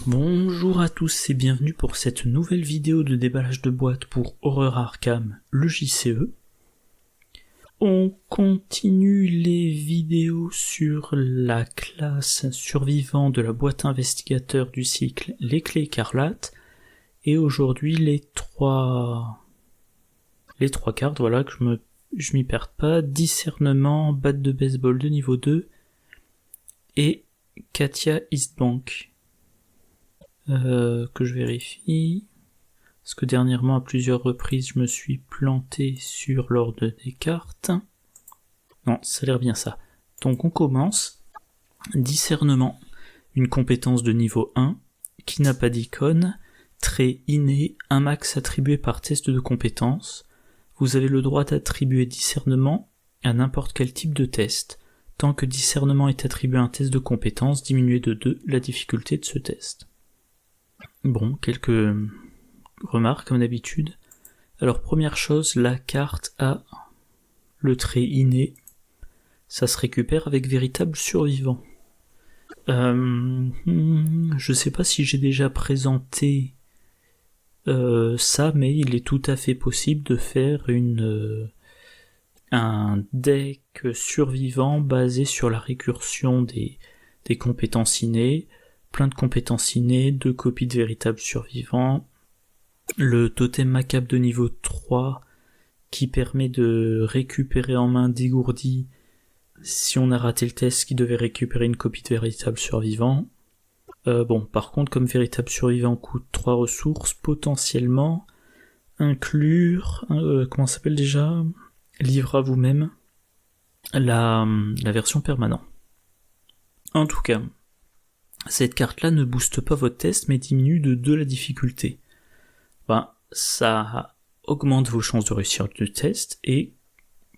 Bonjour à tous et bienvenue pour cette nouvelle vidéo de déballage de boîtes pour Horror Arkham, le JCE. On continue les vidéos sur la classe survivant de la boîte investigateur du cycle Les Clés Écarlates, et aujourd'hui les trois cartes, voilà, que je m'y perde pas: discernement, batte de baseball de niveau 2 et Katia Eastbank. Que je vérifie, parce que dernièrement à plusieurs reprises je me suis planté sur l'ordre des cartes. Non, ça a l'air bien ça. Donc on commence. Discernement, une compétence de niveau 1, qui n'a pas d'icône, trait inné, un max attribué par test de compétence. Vous avez le droit d'attribuer discernement à n'importe quel type de test. Tant que discernement est attribué à un test de compétence, diminuez de 2 la difficulté de ce test. Bon, quelques remarques comme d'habitude. Alors première chose, la carte a le trait inné. Ça se récupère avec véritable survivant. Je sais pas si j'ai déjà présenté ça, mais il est tout à fait possible de faire un deck survivant basé sur la récursion des compétences innées. Plein de compétences innées, 2 copies de véritables survivants, le totem macabre de niveau 3 qui permet de récupérer en main dégourdi si on a raté le test qui devait récupérer une copie de véritable survivant. Bon, par contre, comme véritable survivant coûte 3 ressources, potentiellement inclure, comment ça s'appelle déjà, livre à vous-même, la version permanente. En tout cas, cette carte-là ne booste pas votre test, mais diminue de 2 la difficulté. Ça augmente vos chances de réussir le test, et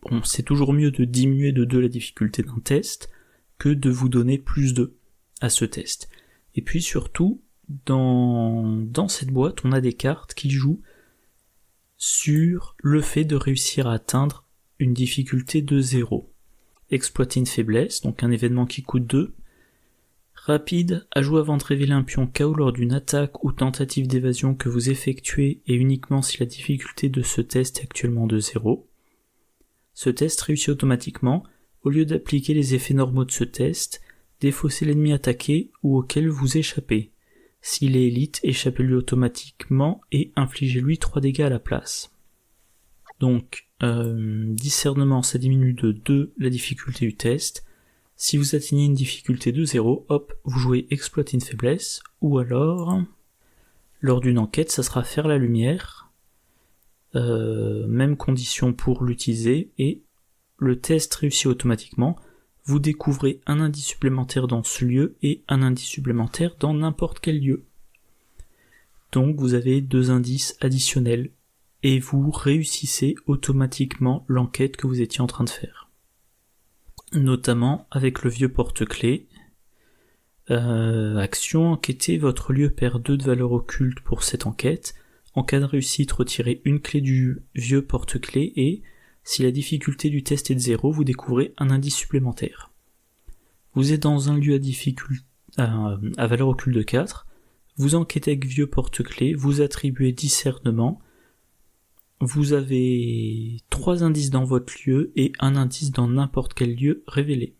bon, c'est toujours mieux de diminuer de 2 la difficulté d'un test que de vous donner plus 2 à ce test. Et puis surtout, dans cette boîte, on a des cartes qui jouent sur le fait de réussir à atteindre une difficulté de 0. Exploiter une faiblesse, donc un événement qui coûte 2. Rapide, à jouer avant de révéler un pion KO lors d'une attaque ou tentative d'évasion que vous effectuez, et uniquement si la difficulté de ce test est actuellement de 0. Ce test réussit automatiquement. Au lieu d'appliquer les effets normaux de ce test, défaussez l'ennemi attaqué ou auquel vous échappez. S'il est élite, échappez-lui automatiquement et infligez-lui 3 dégâts à la place. Donc, discernement, ça diminue de 2 la difficulté du test. Si vous atteignez une difficulté de 0, hop, vous jouez exploiter une faiblesse, ou alors, lors d'une enquête, ça sera faire la lumière. Même condition pour l'utiliser, et le test réussit automatiquement. Vous découvrez un indice supplémentaire dans ce lieu et un indice supplémentaire dans n'importe quel lieu. Donc vous avez 2 indices additionnels, et vous réussissez automatiquement l'enquête que vous étiez en train de faire. Notamment avec le vieux porte-clés. Action, enquêter, votre lieu perd 2 de valeur occulte pour cette enquête. En cas de réussite, retirez une clé du vieux porte-clés, et si la difficulté du test est de 0, vous découvrez un indice supplémentaire. Vous êtes dans un lieu à valeur occulte de 4, vous enquêtez avec vieux porte-clés, vous attribuez discernement, vous avez 3 indices dans votre lieu et un indice dans n'importe quel lieu révélé.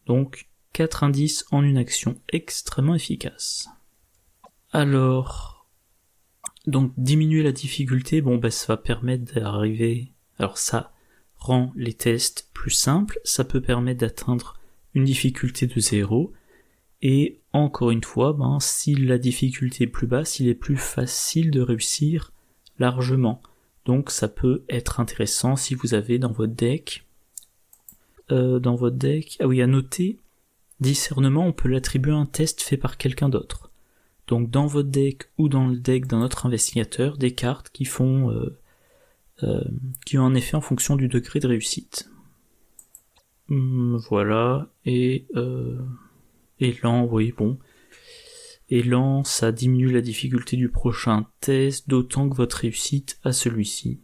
Donc 4 indices en une action, extrêmement efficace. Alors, donc diminuer la difficulté, ça va permettre d'arriver... Alors ça rend les tests plus simples, ça peut permettre d'atteindre une difficulté de 0, et encore une fois, si la difficulté est plus basse, il est plus facile de réussir largement. Donc ça peut être intéressant si vous avez dans votre deck, à noter, discernement, on peut l'attribuer à un test fait par quelqu'un d'autre. Donc dans votre deck ou dans le deck d'un autre investigateur, des cartes qui ont un effet en fonction du degré de réussite. Voilà, et élan, oui, bon. Élan, ça diminue la difficulté du prochain test, d'autant que votre réussite à celui-ci.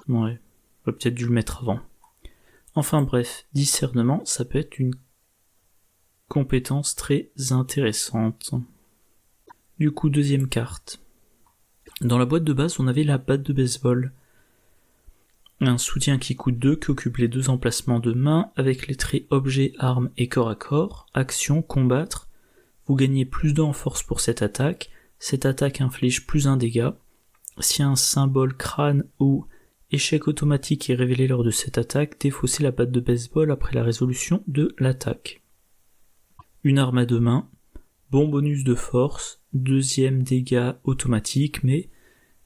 Ouais, j'aurais peut-être dû le mettre avant. Enfin bref, discernement, ça peut être une compétence très intéressante. Du coup, deuxième carte. Dans la boîte de base, on avait la batte de baseball. Un soutien qui coûte 2, qui occupe les 2 emplacements de main, avec les traits objet, arme et corps à corps. Action, combattre. Vous gagnez plus 2 en force pour cette attaque. Cette attaque inflige plus 1 dégât. Si un symbole crâne ou échec automatique est révélé lors de cette attaque, défaussez la batte de baseball après la résolution de l'attaque. Une arme à 2 mains. Bon bonus de force. 2e dégât automatique, mais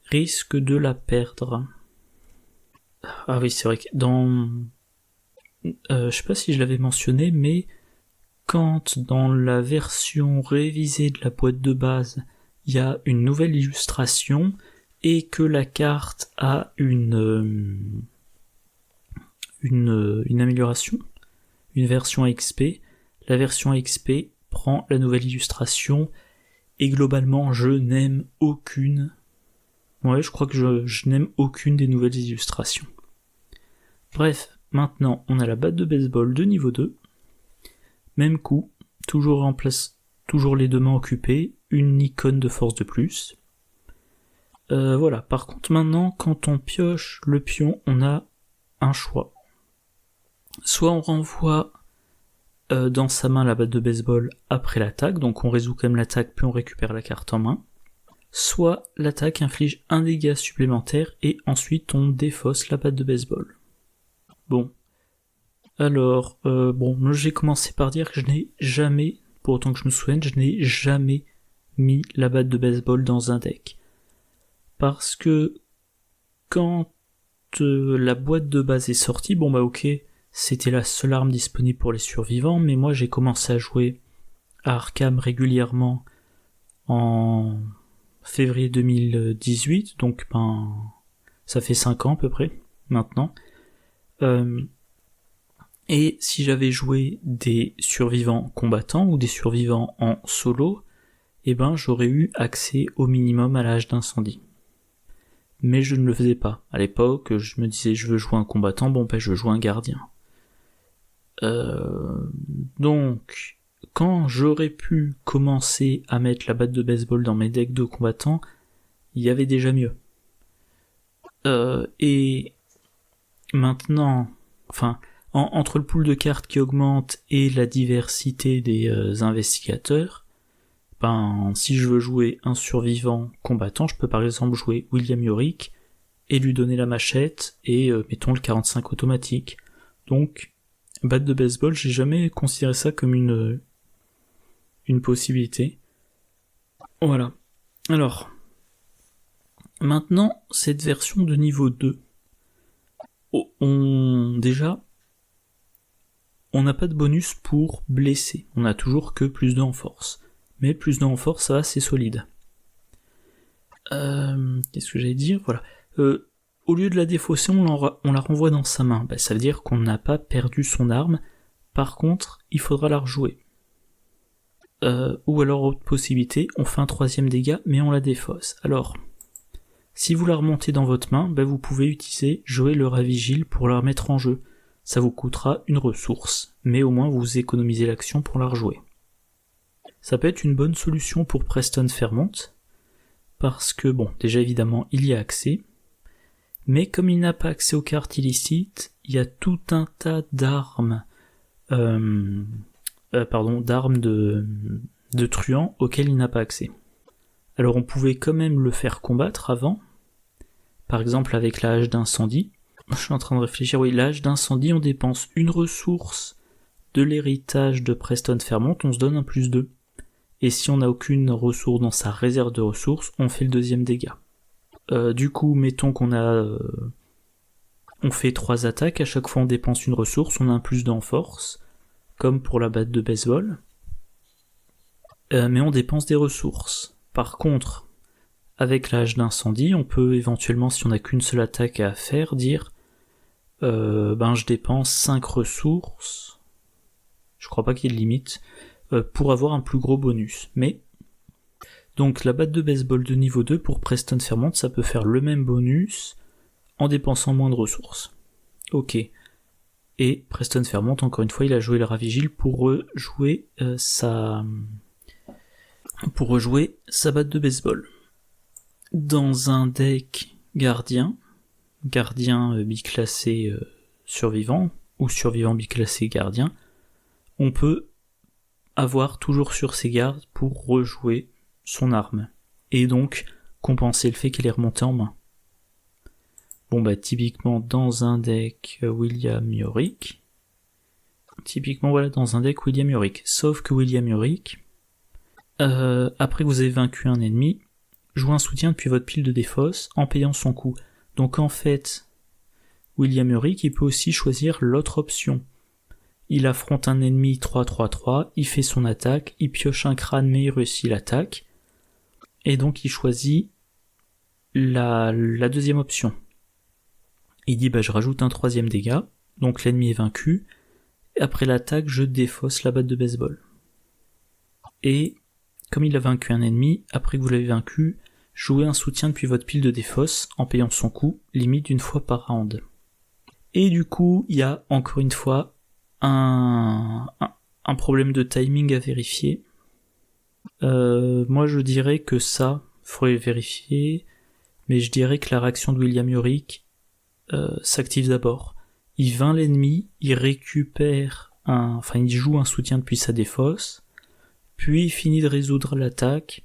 risque de la perdre. Ah oui, c'est vrai que je sais pas si je l'avais mentionné, mais quand dans la version révisée de la boîte de base, il y a une nouvelle illustration et que la carte a une amélioration, une version XP, la version XP prend la nouvelle illustration et globalement je n'aime aucune. Ouais, je crois que je n'aime aucune des nouvelles illustrations. Bref, maintenant on a la batte de baseball de niveau 2. Même coup, toujours les 2 mains occupées, une icône de force de plus. Voilà, par contre maintenant, quand on pioche le pion, on a un choix. Soit on renvoie dans sa main la batte de baseball après l'attaque, donc on résout quand même l'attaque puis on récupère la carte en main. Soit l'attaque inflige un dégât supplémentaire et ensuite on défausse la batte de baseball. Bon. Alors, j'ai commencé par dire que je n'ai jamais, pour autant que je me souvienne, je n'ai jamais mis la batte de baseball dans un deck. Parce que quand la boîte de base est sortie, ok, c'était la seule arme disponible pour les survivants, mais moi j'ai commencé à jouer à Arkham régulièrement en février 2018, donc ça fait 5 ans à peu près, maintenant. Et si j'avais joué des survivants combattants ou des survivants en solo, j'aurais eu accès au minimum à la hache d'incendie. Mais je ne le faisais pas. À l'époque, je me disais je veux jouer un combattant, je veux jouer un gardien. Donc, quand j'aurais pu commencer à mettre la batte de baseball dans mes decks de combattants, il y avait déjà mieux. Et maintenant, entre le pool de cartes qui augmente et la diversité des investigateurs, si je veux jouer un survivant combattant, je peux par exemple jouer William Yorick et lui donner la machette et mettons le 45 automatique. Donc, batte de baseball, j'ai jamais considéré ça comme une possibilité. Voilà. Alors, maintenant, cette version de niveau 2. On n'a pas de bonus pour blesser. On a toujours que plus 2 en force. Mais plus 2 en force, ça va, c'est solide. Qu'est-ce que j'allais dire ? Voilà. Au lieu de la défausser, on la renvoie dans sa main. Ça veut dire qu'on n'a pas perdu son arme. Par contre, il faudra la rejouer. Ou alors, autre possibilité, on fait un 3e dégât, mais on la défausse. Alors, si vous la remontez dans votre main, vous pouvez utiliser Joël le Ravigile pour la remettre en jeu. Ça vous coûtera une ressource, mais au moins vous économisez l'action pour la rejouer. Ça peut être une bonne solution pour Preston Fairmont, parce que déjà évidemment il y a accès, mais comme il n'a pas accès aux cartes illicites, il y a tout un tas d'armes, d'armes de truands auxquelles il n'a pas accès. Alors on pouvait quand même le faire combattre avant, par exemple avec la hache d'incendie. Je suis en train de réfléchir, oui, la hache d'incendie, on dépense une ressource de l'héritage de Preston Fairmont, on se donne un plus 2. Et si on n'a aucune ressource dans sa réserve de ressources, on fait le 2e dégât. Du coup, mettons qu'on on fait 3 attaques, à chaque fois on dépense une ressource, on a un plus 2 en force, comme pour la batte de baseball. Mais on dépense des ressources. Par contre, avec la hache d'incendie, on peut éventuellement, si on n'a qu'une seule attaque à faire, dire je dépense 5 ressources, je crois pas qu'il y ait de limite, pour avoir un plus gros bonus. Mais, donc la batte de baseball de niveau 2 pour Preston Fairmont, ça peut faire le même bonus en dépensant moins de ressources. Ok. Et Preston Fairmont, encore une fois, il a joué le Ravigil pour rejouer sa batte de baseball. Dans un deck gardien biclassé survivant, ou survivant biclassé gardien, on peut avoir toujours sur ses gardes pour rejouer son arme, et donc compenser le fait qu'elle est remontée en main. Bon bah typiquement dans un deck William Yorick, sauf que William Yorick, après que vous avez vaincu un ennemi, jouez un soutien depuis votre pile de défausse en payant son coup. Donc en fait, William Yorick, il peut aussi choisir l'autre option. Il affronte un ennemi 3-3-3, il fait son attaque, il pioche un crâne mais il réussit l'attaque, et donc il choisit la deuxième option. Il dit je rajoute un 3e dégât, donc l'ennemi est vaincu, et après l'attaque je défausse la batte de baseball. Et comme il a vaincu un ennemi, après que vous l'avez vaincu, jouez un soutien depuis votre pile de défausse en payant son coup, limite d'une fois par round. Et du coup, il y a encore une fois un problème de timing à vérifier. Moi je dirais que ça, faudrait vérifier, mais je dirais que la réaction de William Yorick s'active d'abord. Il vainc l'ennemi, il joue un soutien depuis sa défausse, puis il finit de résoudre l'attaque,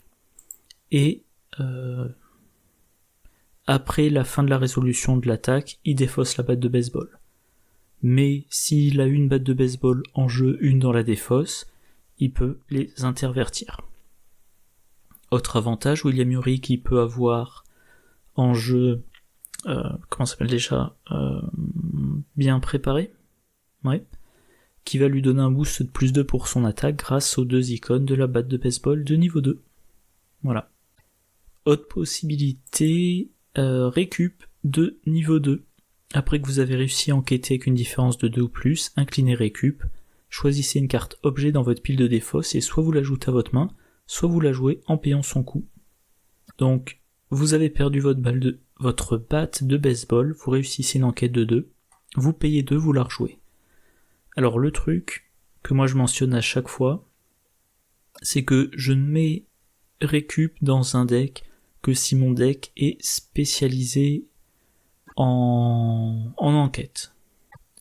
et après la fin de la résolution de l'attaque, il défausse la batte de baseball. Mais s'il a une batte de baseball en jeu, une dans la défausse, il peut les intervertir. Autre avantage, William Yorick, il peut avoir en jeu bien préparé, qui va lui donner un boost de plus 2 pour son attaque grâce aux 2 icônes de la batte de baseball de niveau 2. Voilà. Autre possibilité, récup de niveau 2. Après que vous avez réussi à enquêter avec une différence de 2 ou plus, inclinez récup, choisissez une carte objet dans votre pile de défausse et soit vous l'ajoutez à votre main, soit vous la jouez en payant son coup. Donc, vous avez perdu votre batte de baseball, vous réussissez une enquête de 2, vous payez 2, vous la rejouez. Alors le truc que moi je mentionne à chaque fois, c'est que je ne mets récup dans un deck que si mon deck est spécialisé en enquête.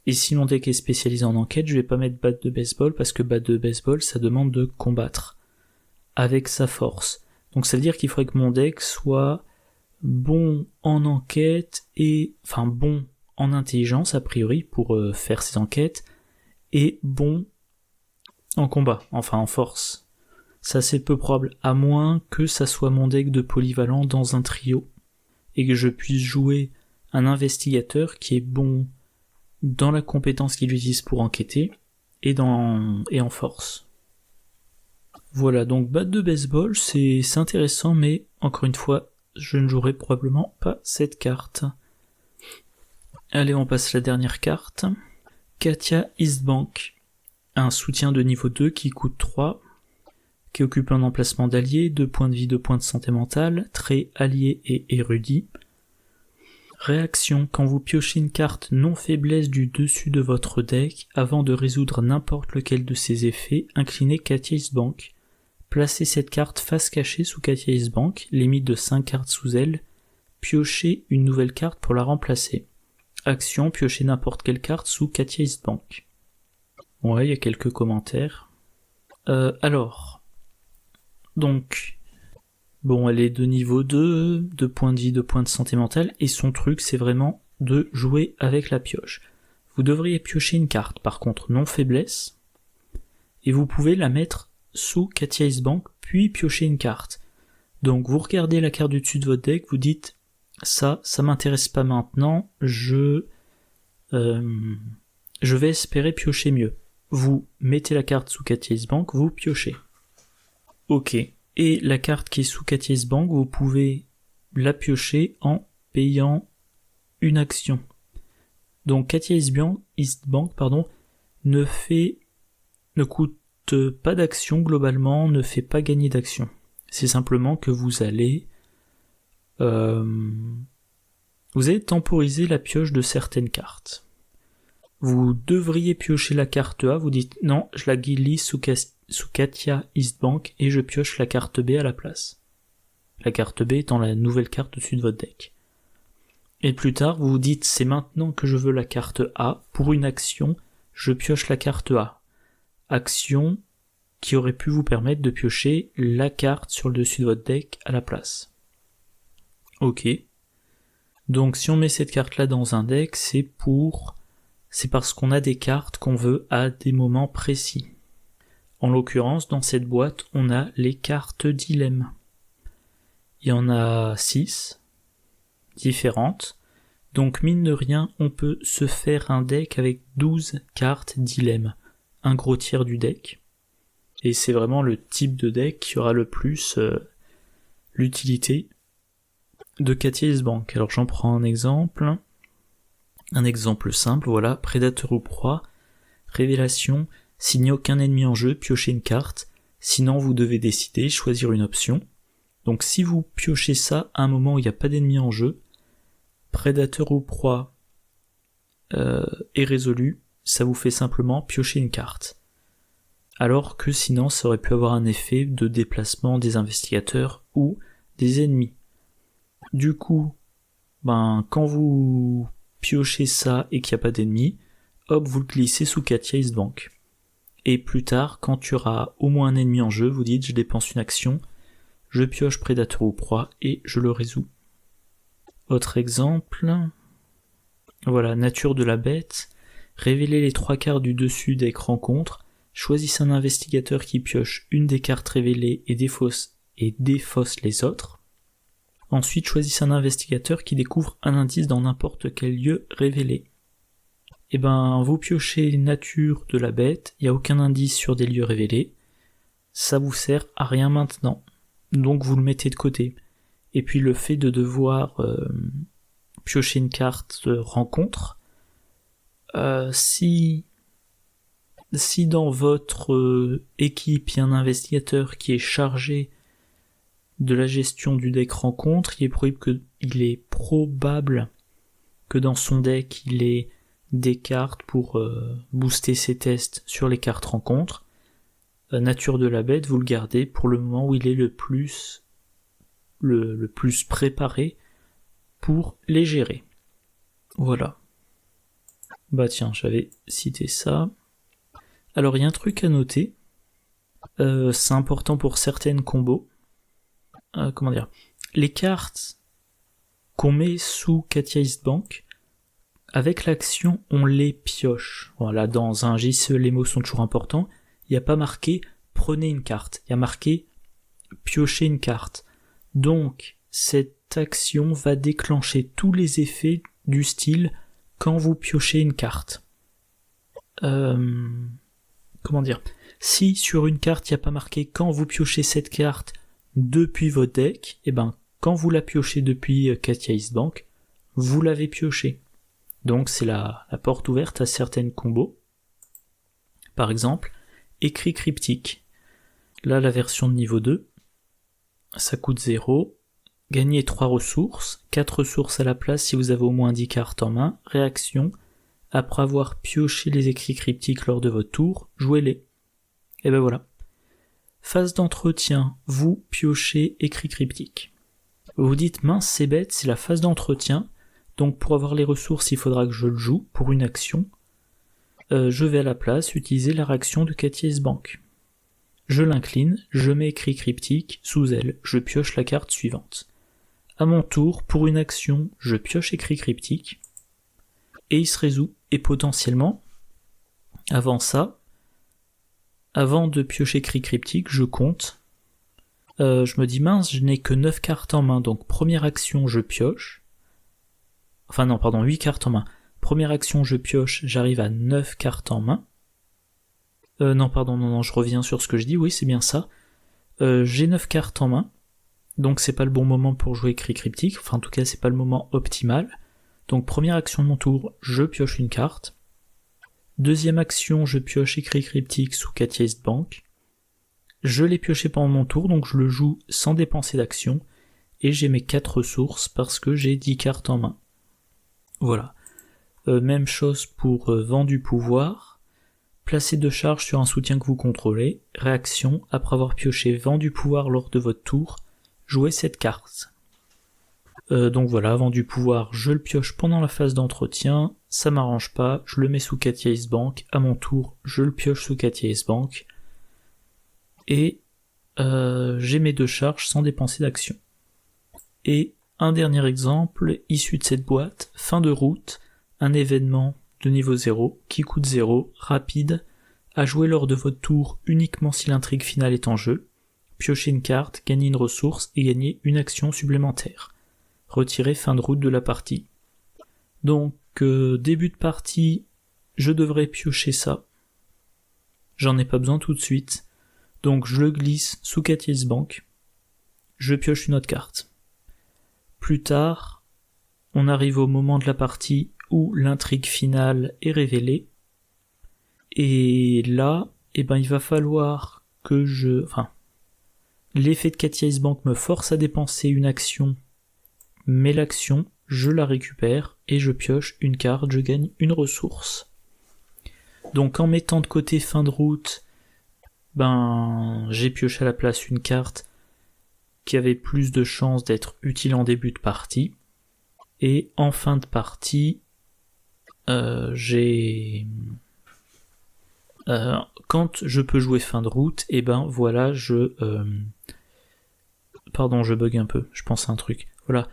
Et si mon deck est spécialisé en enquête, je vais pas mettre batte de baseball parce que batte de baseball ça demande de combattre avec sa force. Donc ça veut dire qu'il faudrait que mon deck soit bon en enquête et bon en intelligence a priori pour faire ses enquêtes et bon en combat, en force. Ça c'est peu probable, à moins que ça soit mon deck de polyvalent dans un trio et que je puisse jouer un investigateur qui est bon dans la compétence qu'il utilise pour enquêter et en force. Voilà, donc batte de baseball, c'est intéressant, mais encore une fois, je ne jouerai probablement pas cette carte. Allez, on passe à la dernière carte. Katia Eastbank. Un soutien de niveau 2 qui coûte 3, qui occupe un emplacement d'allié, 2 points de vie, 2 points de santé mentale, trait allié et érudit. Réaction, quand vous piochez une carte non faiblesse du dessus de votre deck, avant de résoudre n'importe lequel de ses effets, inclinez Katia Eastbank. Placez cette carte face cachée sous Katia Eastbank, limite de 5 cartes sous elle, piochez une nouvelle carte pour la remplacer. Action, piochez n'importe quelle carte sous Katia Eastbank. Ouais, il y a quelques commentaires. Elle est de niveau 2, 2 points de vie, 2 points de santé mentale, et son truc c'est vraiment de jouer avec la pioche. Vous devriez piocher une carte, par contre non faiblesse, et vous pouvez la mettre sous Katia Eastbank, puis piocher une carte. Donc vous regardez la carte du dessus de votre deck, vous dites ça m'intéresse pas maintenant, je vais espérer piocher mieux. Vous mettez la carte sous Katia Eastbank, vous piochez. Ok. Et la carte qui est sous Katia Eastbank, vous pouvez la piocher en payant une action. Donc Katia Eastbank, ne coûte pas d'action globalement, ne fait pas gagner d'action. C'est simplement que vous allez temporiser la pioche de certaines cartes. Vous devriez piocher la carte A, vous dites non, je la glisse sous Katia Eastbank et je pioche la carte B à la place. La carte B étant la nouvelle carte au-dessus de votre deck. Et plus tard, vous vous dites c'est maintenant que je veux la carte A, pour une action, je pioche la carte A. Action qui aurait pu vous permettre de piocher la carte sur le dessus de votre deck à la place. Ok. Donc si on met cette carte-là dans un deck, c'est parce qu'on a des cartes qu'on veut à des moments précis. En l'occurrence, dans cette boîte, on a les cartes dilemme. Il y en a 6 différentes. Donc mine de rien, on peut se faire un deck avec 12 cartes dilemme. Un gros tiers du deck. Et c'est vraiment le type de deck qui aura le plus l'utilité de Katia Eastbank. Alors j'en prends un exemple simple, voilà, prédateur ou proie, révélation, s'il n'y a aucun ennemi en jeu, piochez une carte, sinon vous devez décider, choisir une option. Donc si vous piochez ça à un moment où il n'y a pas d'ennemi en jeu, prédateur ou proie est résolu, ça vous fait simplement piocher une carte. Alors que sinon ça aurait pu avoir un effet de déplacement des investigateurs ou des ennemis. Du coup, quand vous piochez ça et qu'il n'y a pas d'ennemis, hop, vous le glissez sous Katia Eastbank. Et plus tard, quand il y aura au moins un ennemi en jeu, vous dites je dépense une action, je pioche prédateur ou proie et je le résous. Autre exemple, voilà, nature de la bête, révélez les 3 cartes du dessus deck rencontre, choisissez un investigateur qui pioche une des cartes révélées et défausse les autres. Ensuite, choisissez un investigateur qui découvre un indice dans n'importe quel lieu révélé. Et vous piochez nature de la bête, il n'y a aucun indice sur des lieux révélés, ça vous sert à rien maintenant, donc vous le mettez de côté. Et puis le fait de devoir piocher une carte rencontre, si dans votre équipe il y a un investigateur qui est chargé de la gestion du deck rencontre, il est probable que dans son deck il ait des cartes pour booster ses tests sur les cartes rencontre. Nature de la bête, vous le gardez pour le moment où il est le plus préparé pour les gérer. Voilà. Tiens, j'avais cité ça. Alors il y a un truc à noter, c'est important pour certaines combos. Les cartes qu'on met sous Katia Eastbank, avec l'action on les pioche. Voilà, dans un JCE les mots sont toujours importants, il n'y a pas marqué prenez une carte, il y a marqué piochez une carte. Donc cette action va déclencher tous les effets du style quand vous piochez une carte. Si sur une carte il n'y a pas marqué quand vous piochez cette carte depuis votre deck, quand vous la piochez depuis Katia Eastbank, vous l'avez pioché. Donc c'est la porte ouverte à certaines combos. Par exemple, écrit cryptique. Là, la version de niveau 2, ça coûte 0. Gagnez 3 ressources, 4 ressources à la place si vous avez au moins 10 cartes en main. Réaction, après avoir pioché les écrits cryptiques lors de votre tour, jouez-les. Et voilà. Phase d'entretien, vous piochez écrit cryptique. Vous vous dites, mince c'est bête, c'est la phase d'entretien, donc pour avoir les ressources il faudra que je le joue pour une action. Je vais à la place utiliser la réaction de Katia Eastbank. Je l'incline, je mets écrit cryptique sous elle, je pioche la carte suivante. À mon tour, pour une action, je pioche écrit cryptique, et il se résout, et potentiellement, avant de piocher écrit cryptique, je compte. Je me dis mince, je n'ai que 9 cartes en main, donc première action, je pioche. 8 cartes en main. Première action, je pioche, j'arrive à 9 cartes en main. Je reviens sur ce que je dis, oui, c'est bien ça. J'ai 9 cartes en main, donc c'est pas le bon moment pour jouer écrit cryptique, en tout cas, c'est pas le moment optimal. Donc première action de mon tour, je pioche une carte. Deuxième action, je pioche écrit cryptique sous Katia Eastbank. Je l'ai pioché pendant mon tour, donc je le joue sans dépenser d'action, et j'ai mes 4 ressources parce que j'ai 10 cartes en main. Voilà. Même chose pour vent du pouvoir. Placez 2 charges sur un soutien que vous contrôlez. Réaction, après avoir pioché vent du pouvoir lors de votre tour, jouez cette carte. Donc voilà, vent du pouvoir, je le pioche pendant la phase d'entretien, ça m'arrange pas, je le mets sous Katia Ace Bank, à mon tour, je le pioche sous Katia Ace Bank, et j'ai mes 2 charges sans dépenser d'action. Et un dernier exemple, issu de cette boîte, fin de route, un événement de niveau 0, qui coûte 0, rapide, à jouer lors de votre tour uniquement si l'intrigue finale est en jeu, piochez une carte, gagnez une ressource et gagnez une action supplémentaire. Retirez fin de route de la partie. Donc, début de partie, je devrais piocher ça. J'en ai pas besoin tout de suite. Donc je le glisse sous Katia Ace Bank. Je pioche une autre carte. Plus tard, on arrive au moment de la partie où l'intrigue finale est révélée. Et là, il va falloir que l'effet de Katia Ace Bank me force à dépenser une action, mais l'action, je la récupère et je pioche une carte, je gagne une ressource. Donc en mettant de côté fin de route, j'ai pioché à la place une carte qui avait plus de chances d'être utile en début de partie. Et en fin de partie, quand je peux jouer fin de route, voilà, pardon, je bug un peu, je pense à un truc. Voilà,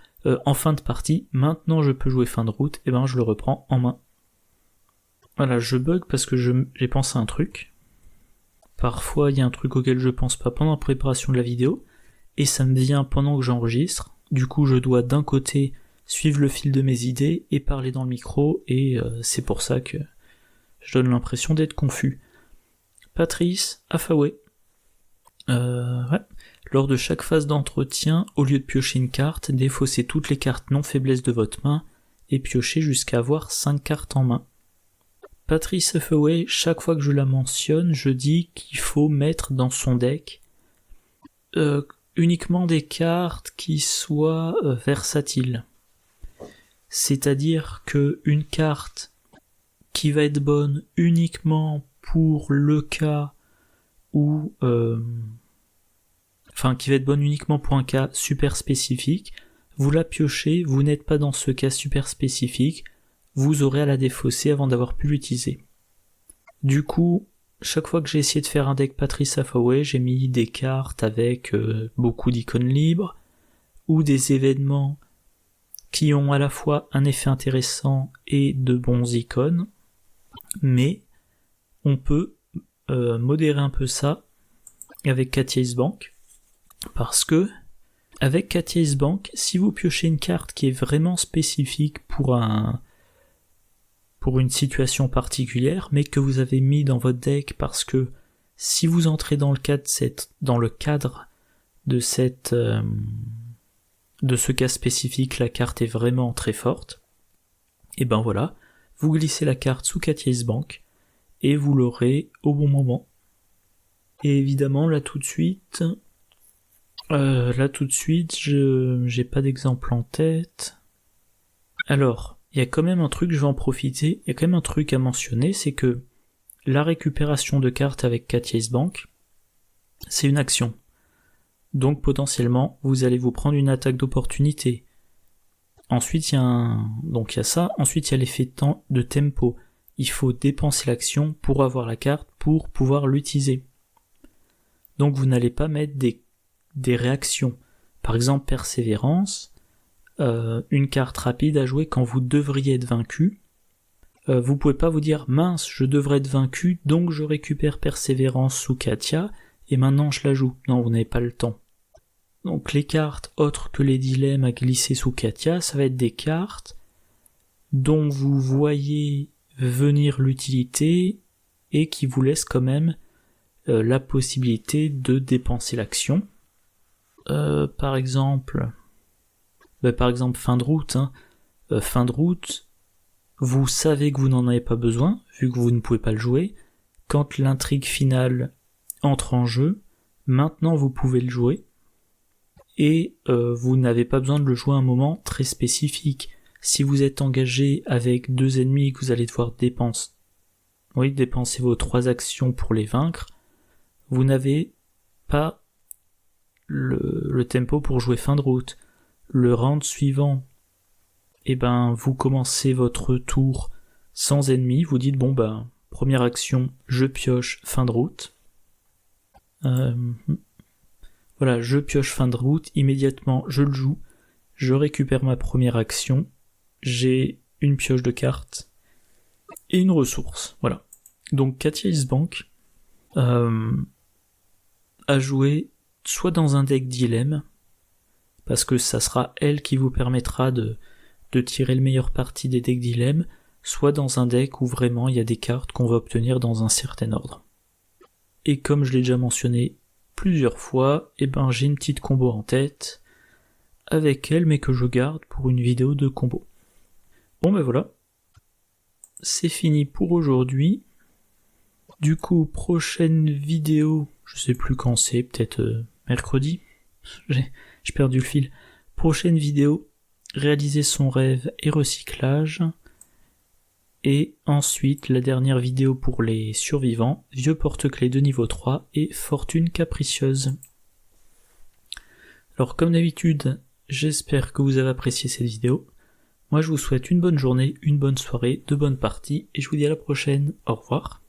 en fin de partie, maintenant je peux jouer fin de route, je le reprends en main. Voilà, je bug parce que j'ai pensé à un truc. Parfois, il y a un truc auquel je pense pas pendant la préparation de la vidéo, et ça me vient pendant que j'enregistre. Du coup, je dois d'un côté suivre le fil de mes idées et parler dans le micro, et c'est pour ça que je donne l'impression d'être confus. Patrice Afaway. Ouais. Lors de chaque phase d'entretien, au lieu de piocher une carte, défaussez toutes les cartes non faiblesse de votre main et piochez jusqu'à avoir 5 cartes en main. Patrice Afaway, chaque fois que je la mentionne, je dis qu'il faut mettre dans son deck uniquement des cartes qui soient versatiles. C'est-à-dire que une carte qui va être bonne uniquement pour le cas où... qui va être bonne uniquement pour un cas super spécifique, vous la piochez, vous n'êtes pas dans ce cas super spécifique, vous aurez à la défausser avant d'avoir pu l'utiliser. Du coup, chaque fois que j'ai essayé de faire un deck Patrice Afaway, j'ai mis des cartes avec beaucoup d'icônes libres, ou des événements qui ont à la fois un effet intéressant et de bons icônes, mais on peut modérer un peu ça avec Katia Ace Bank, parce que avec Katia Ace Bank, si vous piochez une carte qui est vraiment spécifique pour une situation particulière, mais que vous avez mis dans votre deck parce que si vous entrez dans le cadre de ce cas spécifique, la carte est vraiment très forte, et voilà, vous glissez la carte sous Katia Ace Bank et vous l'aurez au bon moment. Et évidemment, là tout de suite, j'ai pas d'exemple en tête. Alors, il y a quand même un truc, je vais en profiter, il y a quand même un truc à mentionner, c'est que la récupération de cartes avec Katia Ace Bank, c'est une action. Donc potentiellement, vous allez vous prendre une attaque d'opportunité. Ensuite, il y a ça, ensuite il y a l'effet de tempo. Il faut dépenser l'action pour avoir la carte, pour pouvoir l'utiliser. Donc vous n'allez pas mettre des réactions. Par exemple, persévérance, une carte rapide à jouer quand vous devriez être vaincu. Vous pouvez pas vous dire mince, je devrais être vaincu, donc je récupère persévérance sous Katia et maintenant je la joue. Non, vous n'avez pas le temps. Donc les cartes autres que les dilemmes à glisser sous Katia, ça va être des cartes dont vous voyez venir l'utilité et qui vous laissent quand même la possibilité de dépenser l'action. Par exemple fin de route. Fin de route, vous savez que vous n'en avez pas besoin, vu que vous ne pouvez pas le jouer. Quand l'intrigue finale entre en jeu, maintenant vous pouvez le jouer. Et vous n'avez pas besoin de le jouer à un moment très spécifique. Si vous êtes engagé avec 2 ennemis et que vous allez devoir dépenser vos 3 actions pour les vaincre, vous n'avez pas le tempo pour jouer fin de route. Le round suivant, vous commencez votre tour sans ennemi, vous dites première action, je pioche fin de route. Voilà, je pioche fin de route, immédiatement je le joue, je récupère ma première action, j'ai une pioche de cartes et une ressource, voilà. Donc Katia Isbank a joué soit dans un deck dilemme, parce que ça sera elle qui vous permettra de tirer le meilleur parti des decks dilemme, soit dans un deck où vraiment il y a des cartes qu'on va obtenir dans un certain ordre. Et comme je l'ai déjà mentionné plusieurs fois, j'ai une petite combo en tête avec elle, mais que je garde pour une vidéo de combo. Bon voilà, c'est fini pour aujourd'hui. Du coup, prochaine vidéo, je sais plus quand c'est, peut-être mercredi, j'ai perdu le fil. Prochaine vidéo, réaliser son rêve et recyclage. Et ensuite, la dernière vidéo pour les survivants, vieux porte-clés de niveau 3 et fortune capricieuse. Alors comme d'habitude, j'espère que vous avez apprécié cette vidéo. Moi je vous souhaite une bonne journée, une bonne soirée, de bonnes parties, et je vous dis à la prochaine. Au revoir.